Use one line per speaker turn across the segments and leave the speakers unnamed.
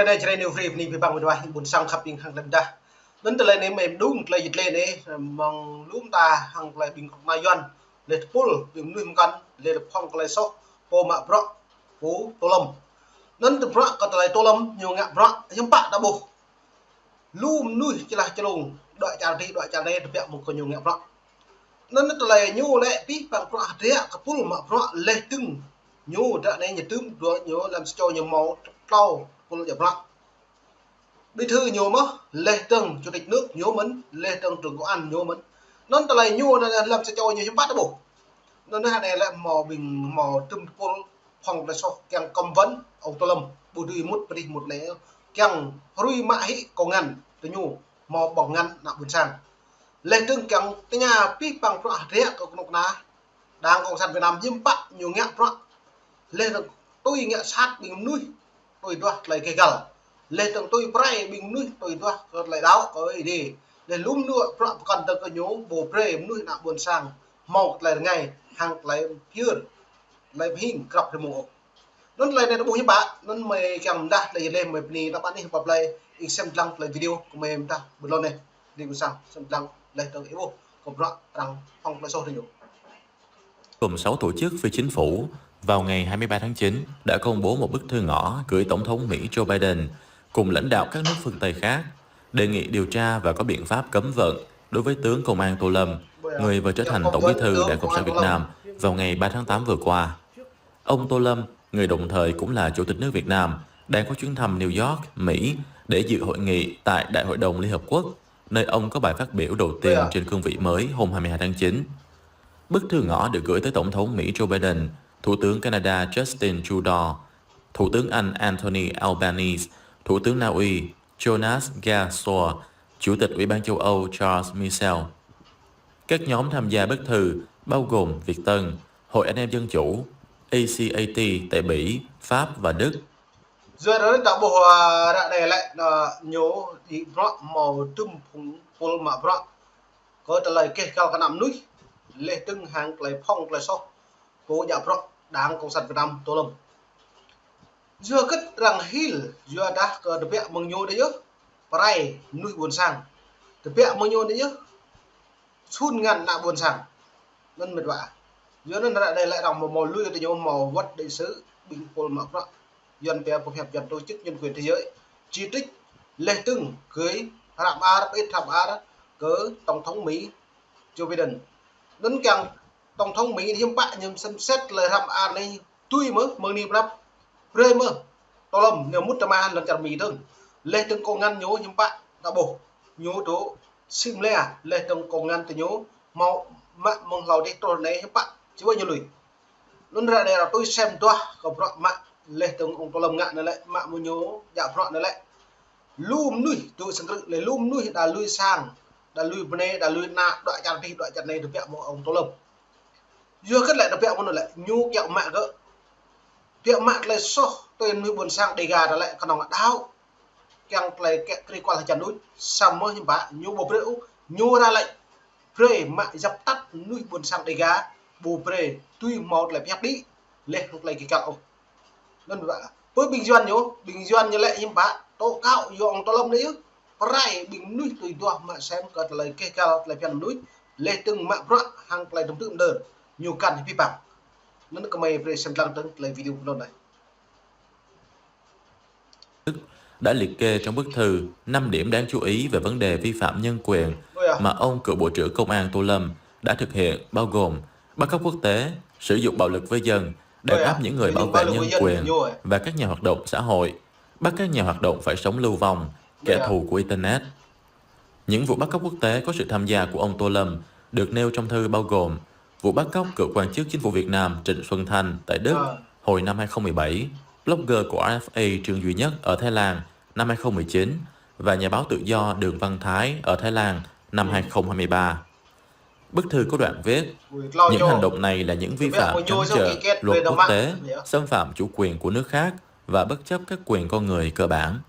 Rồi đây trên new free ni bang với buồn sang khắp bình hàng đa nên từ này mình đúng là dịch lên đấy mong lúm ta hàng lại bình mai yuan để pull bình nuôi căn để phong lại sọ po mạ bro phố tô lâm nên từ bro còn lại tô lâm nhiều ngạ bro nhưng bạn đã bù lúm nuôi chỉ là cho lùng đợi trả đây được một con nhiều ngạ bro nên từ này nhiều lệ tí bằng bro thế cái pull mạ bro lệ từng nhiều đã này nhà tương rồi nhiều làm cho nhiều màu trâu pull giờ bro bí thư nhiều mất lê tường chủ tịch nước nhố mấn lê tường trưởng công an nhố mấn non tờ này nhô làm sao cho nhiều chúng bắt đó bộ nó nói này là mò bình mò trùm pol phòng là so keng cầm vấn ông tô lâm bù đi một lẽ keng rui mã hị có ngăn từ nhu mò bỏ ngăn nặng buồn sang lê tường keng cái nhà pi bằng pro rẽ của nục ná đang cộng sản Việt Nam nhưng bạn nhiều ngạ pro lê tường tôi ngạ sát bình nuôi tôi đoạt lấy cái gạo lê tường tôi pray bình nuôi tôi đoạt lại đáo có ý đi để lúm nữa còn tờ có nhố bồ pray nuôi nặng buồn sang một lại ngày hàng lại here lại hình gặp được một nó lại này nó bố như bạn nó mày kèm đa lại lên mày đi nó bạn đi vào play xem lăng play video của mày ta bật lên này đi buồn sang xem lăng lại tờ yếu còn rõ rằng phong lại sau thì nhiều
gồm 6 tổ chức phi chính phủ vào ngày 23 tháng 9 đã công bố một bức thư ngỏ gửi Tổng thống Mỹ Joe Biden cùng lãnh đạo các nước phương Tây khác đề nghị điều tra và có biện pháp cấm vận đối với tướng Công an Tô Lâm, người vừa trở thành Tổng bí thư Đảng Cộng sản Việt Nam vào ngày 3 tháng 8 vừa qua. Ông Tô Lâm, người đồng thời cũng là Chủ tịch nước Việt Nam, đang có chuyến thăm New York, Mỹ để dự hội nghị tại Đại hội đồng Liên Hợp Quốc, nơi ông có bài phát biểu đầu tiên trên cương vị mới hôm 22 tháng 9. Bức thư ngỏ được gửi tới Tổng thống Mỹ Joe Biden, Thủ tướng Canada Justin Trudeau, Thủ tướng Anh Anthony Albanese, Thủ tướng Na Uy Jonas Gassor, Chủ tịch Ủy ban châu Âu Charles Michel. Các nhóm tham gia bức thư bao gồm Việt Tân, Hội Anh em Dân Chủ, ACAT tại Bỉ, Pháp và Đức.
Giờ đó đã bộ đã để lại nhớ đi rõ màu trùm phun mà rõ có trả lời kê cao cả nằm núi lệ từng hàng lại phong lại so phố giả rõ Đảng Cộng sản Việt Nam Tô Lâm giờ cất rằng hill giờ đã có được vẽ mừng nhô đấy chứ pray nuôi buồn sang được vẽ mừng nhô đấy chứ sun ngàn nạ buồn sang nên mệt vả giờ nên đã đây lại rằng một màu lui từ nhau màu vắt đại sứ bình phun mà rõ dân bè phù hợp dân tổ chức nhân quyền thế giới chỉ trích lê từng cưới Phạm A cớ Tổng thống Mỹ Joe Biden đến càng Tổng thống Mỹ hiếm bạn nhưng xem xét lời Phạm A này tuy mơ ni bắp rơi mơ Tô Lâm nếu mút ma lần chặt Mỹ thương lê từng công ngăn nhố hiếm bạn đã bổ nhố tố sim lê từng công ngăn từ nhố mau mạng mong lầu đi tôi này hiếm bạn chứ bao nhiêu lùi luôn ra đây là tôi xem toa gặp rõ mạng lê từng ông Tô Lâm ngạn này lại mạng mua nhố dạ rõ này lại lùm nuôi tôi sang lấy lùm nuôi đã lui sang đã lui bên đã lui na đoạn chặt này được vẹo một ông Tô Lâm vừa cất lại được vẹo một lại nhu kẹo mẹ gỡ vẹo mẹ lại so tôi nuôi buồn sang đầy gà đã lại còn lòng đau càng lại cái qua là chặt núi xong mới như bạn nhu bộ rượu nhu ra lệnh pre mẹ dập tắt nuôi buồn sang đầy gà bù pre tuy một lại phép đi lên lúc này cái cậu nên vậy với bình doanh như lệ nhưng bạn tô cao dọn Tô Lâm đấy chứ pray bình núi tùy toa mà xem có lời kê cao lại phần núi lê từng mạng rõ hàng lại đồng tượng đơn nhiều căn thì bằng nên có mày về xem lăng tới lời video của này
đã liệt kê trong bức thư 5 điểm đáng chú ý về vấn đề vi phạm nhân quyền mà ông cựu Bộ trưởng Công an Tô Lâm đã thực hiện, bao gồm bắt cóc quốc tế, sử dụng bạo lực với dân, đàn áp những người bảo vệ nhân quyền và các nhà hoạt động xã hội, bắt các nhà hoạt động phải sống lưu vong, kẻ thù của Internet. Những vụ bắt cóc quốc tế có sự tham gia của ông Tô Lâm được nêu trong thư bao gồm vụ bắt cóc cựu quan chức chính phủ Việt Nam Trịnh Xuân Thanh tại Đức hồi năm 2017, blogger của RFA Trương Duy Nhất ở Thái Lan năm 2019 và nhà báo tự do Đường Văn Thái ở Thái Lan năm 2023. Bức thư có đoạn viết, những hành động này là những vi phạm trắng trợn luật quốc tế, xâm phạm chủ quyền của nước khác và bất chấp các quyền con người cơ bản.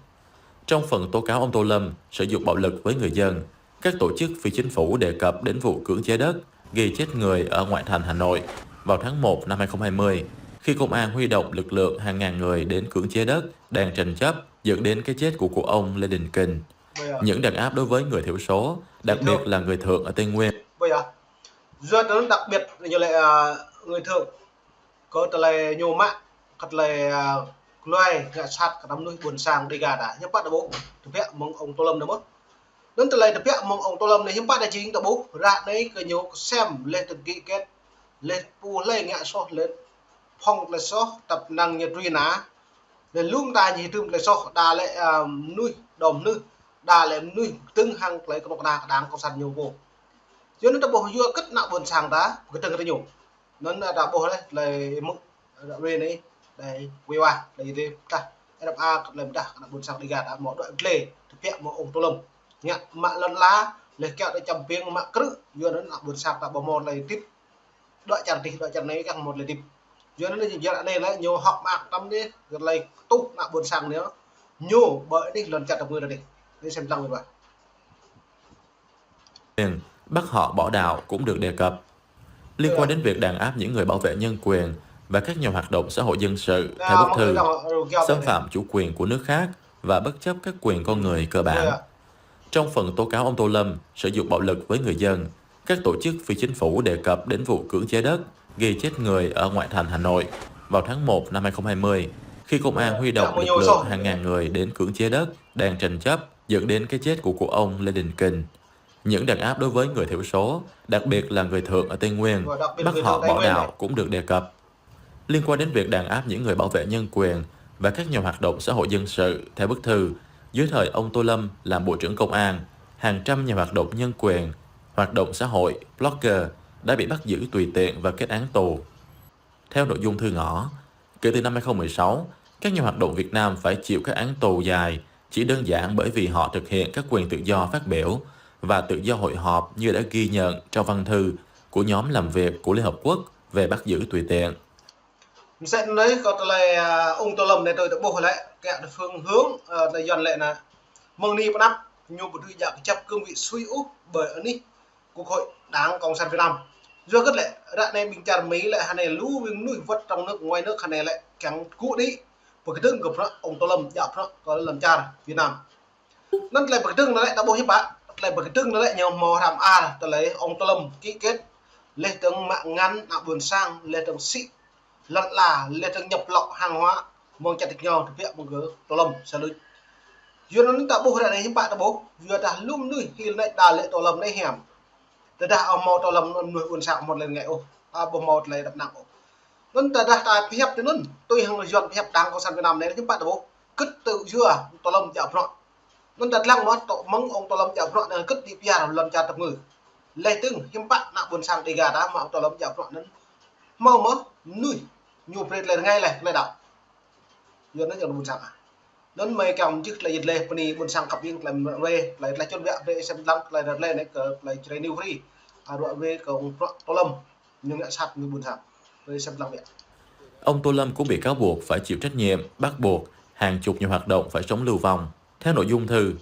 Trong phần tố cáo ông Tô Lâm sử dụng bạo lực với người dân, các tổ chức phi chính phủ đề cập đến vụ cưỡng chế đất gây chết người ở ngoại thành Hà Nội vào tháng 1 năm 2020, khi công an huy động lực lượng hàng ngàn người đến cưỡng chế đất đang tranh chấp, dẫn đến cái chết của cụ ông Lê Đình Kình. Những đàn áp đối với người thiểu số, đặc biệt là người thượng ở Tây Nguyên.
Bây giờ, rất đặc biệt như là người thượng có tờ lệ nhiều mạng, cắt lệ loài ngã sát cả năm nuôi buồn sang đi gà đã nhấp bắt bố thực hiện mong ông Tô Lâm được mất. Đến từ lệ thực hiện mong ông Tô Lâm này hiếm bắt là chính tờ bố ra đấy cái nhiều xem lên từng kỹ kết lên pu lên ngã so lên phong là so tập năng nhiệt truy ná lên luôn ta gì tương là so đà lệ nuôi đồm nuôi đà lệ nuôi từng hàng lấy cái một đà đáng có sẵn nhiều vô cho nên ta bộ vừa cất nặng buồn sang đá cái từng cái nhiều nên là đã bộ đấy là mức đã về đấy đây quy hoạch đây đi ta FA làm đã nặng buồn sang đi gạt đã mọi đoạn play thực hiện một ông Tô Lâm nhá mạng lần lá lấy kẹo để chầm piêng mạng cứ vừa nó nặng buồn sang ta bộ một này tiếp đợi chẳng này càng một là tiếp cho nên là giai đoạn này là nhiều học mạng tâm đi rồi lại tu nặng buồn sang nữa nhiều bởi đi lần chặt được người là đi xem tăng rồi
bắt họ bỏ đạo cũng được đề cập. Liên quan đến việc đàn áp những người bảo vệ nhân quyền và các nhà hoạt động xã hội dân sự theo bức thư, xâm phạm chủ quyền của nước khác và bất chấp các quyền con người cơ bản. Trong phần tố cáo ông Tô Lâm sử dụng bạo lực với người dân, các tổ chức phi chính phủ đề cập đến vụ cưỡng chế đất gây chết người ở ngoại thành Hà Nội vào tháng 1 năm 2020, khi công an huy động lực lượng hàng ngàn người đến cưỡng chế đất đang tranh chấp, dẫn đến cái chết của cụ ông Lê Đình Kình. Những đàn áp đối với người thiểu số, đặc biệt là người thượng ở Tây Nguyên, bắt họ bỏ đạo cũng được đề cập. Liên quan đến việc đàn áp những người bảo vệ nhân quyền và các nhà hoạt động xã hội dân sự theo bức thư, dưới thời ông Tô Lâm làm Bộ trưởng Công an, hàng trăm nhà hoạt động nhân quyền, hoạt động xã hội, blogger đã bị bắt giữ tùy tiện và kết án tù. Theo nội dung thư ngõ, kể từ năm 2016, các nhà hoạt động Việt Nam phải chịu các án tù dài chỉ đơn giản bởi vì họ thực hiện các quyền tự do phát biểu và tự do hội họp như đã ghi nhận trong văn thư của nhóm làm việc của Liên Hợp Quốc về bắt giữ tùy tiện.
Sẽ lấy có là ông Tô Lâm này tôi đã bộ lại cái phương hướng để dọn lại là mong ni năm nhiều một thứ dạng chấp cương vị suy úp bởi ở ní Quốc hội Đảng Cộng sản Việt Nam do rất lệ đoạn này bình chặt Mỹ lại hà này lũ viên núi vật trong nước ngoài nước hà này lại chẳng cũ đi bởi cái tương của ông Tô Lâm dạo đó có lần cha Việt Nam nó lại bởi tương nó lại đã bộ hiệp bạn lại bởi tương nó lại nhiều màu hàm A là lấy ông Tô Lâm ký kết lê tướng mạng ngắn nạo buồn sang lê tướng sĩ lật là lê tướng nhập lậu hàng hóa mong chặt thịt nhau thực hiện một cái Tô Lâm sẽ lên duyên nó tạo bộ này những bạn đã bố vừa đã luôn nuôi khi lại đà lệ Tô Lâm này hẻm từ đã ở màu Tô Lâm nuôi buồn sang một lần ngày ô bộ một này đập nặng ô nó đã phép tới nun tôi hàng người dọn phép Đảng Cộng sản Việt Nam này những bạn đã bố cất tự chưa Tô Lâm chạm rọn nó đặt lăng nó tổ mong ông Tô Lâm chạm rọn là cất đi bia lần chặt tập người lê tương hiếm bạn nặng buồn sang đi gà đã mà ông Tô Lâm chạm rọn nên mau mớ nuôi nhiều phết lên ngay này đảo giờ nó giờ buồn sang à nó mày cầm chức là dịch lệ pani buồn sang cặp viên làm về lại chôn vẹn về xem lăng lại đặt lên này cờ lại chơi new free rồi về cờ ông Tô Lâm nhưng lại sát người buồn sang về xem lăng vẹn.
Ông Tô Lâm cũng bị cáo buộc phải chịu trách nhiệm, bắt buộc hàng chục nhà hoạt động phải sống lưu vong. Theo nội dung thư,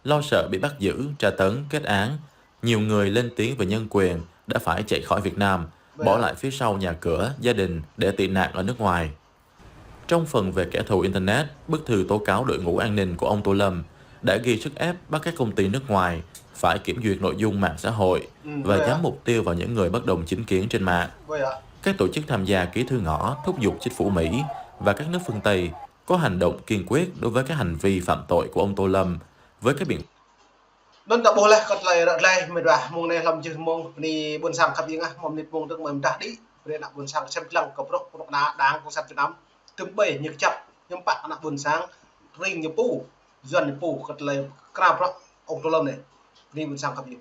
lo sợ bị bắt giữ, tra tấn, kết án, nhiều người lên tiếng về nhân quyền đã phải chạy khỏi Việt Nam, bỏ lại phía sau nhà cửa, gia đình để tị nạn ở nước ngoài. Trong phần về kẻ thù Internet, bức thư tố cáo đội ngũ an ninh của ông Tô Lâm đã ghi sức ép bắt các công ty nước ngoài phải kiểm duyệt nội dung mạng xã hội và nhắm mục tiêu vào những người bất đồng chính kiến trên mạng. Các tổ chức tham gia ký thư ngõ thúc giục chính phủ Mỹ và các nước phương Tây có hành động kiên quyết đối với các hành vi phạm tội của ông Tô Lâm với các biện
đơn đã bố lại cất lại lại mày đoà mong này làm chừng mong đi buồn sang cặp gì ngà mong nít mong được mày đã đi về nạp buồn sang xem lăng cặp rộng đá Đảng Cộng sản Việt Nam từng bảy nhật chập nhưng bạn nạp buồn sang ring như pu dần pu cất lại crab ông Tô Lâm này đi buồn sang cặp gì